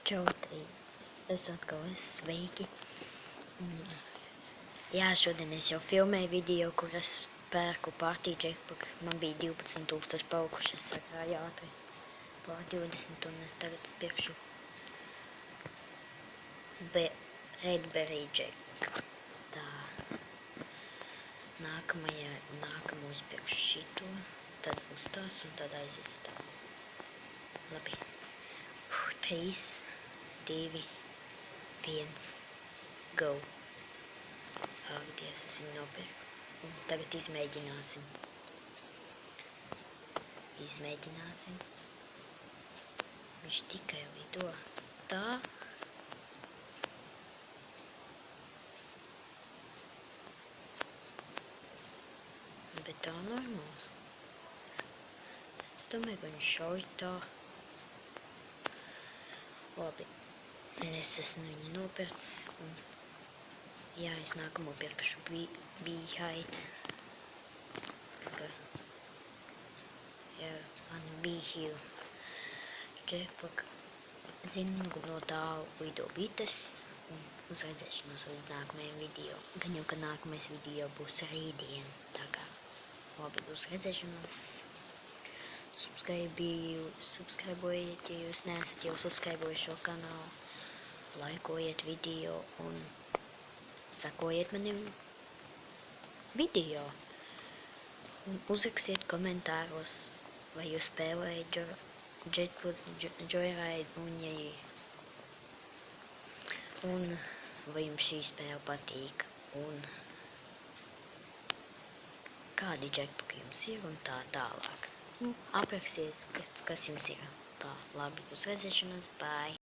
Čau, es atkal esmu sveiki. Jā, šodien es jau filmēju video, kur es pērku Party Jackpack. Man bija 12,000 palikuši, es sakrāju ātri pār 20 un es tagad pirkšu Redberry Jack. Tā. Nākamo es pirkšu šito, tad būs tās un tad aizies tā. Labi. 3, 2, 1, go. Ak, Dievs, es viņu nopirku. Un tagad izmēģināsim. Viņš tikai lido tā. Bet tā normāls. Es domāju, ka viņš šauj tā. Labi. Es esmu viņu nopircis. Jā, es nākamo pirkšu Beehide. Jā, man Beehide Jackpack. Zinu, no tālu lido bites. Un uz redzēšanos līdz nākamajam video. Gan jau, ka nākamais video būs rītdien. Tā kā labi, uz redzēšanos. Subscribojiet, ja jūs neesat jau subscribojuši šo kanālu. Laikojiet video un sakojiet manim video. Un uzrakstiet komentāros, vai jūs spēlējat Joyride un vai jums šī spēle patīk. Un kādi jackpacki jums ir un tā tālāk. Aprakstiet, kas jums ir. Tā, labi, uz redzēšanos, bye!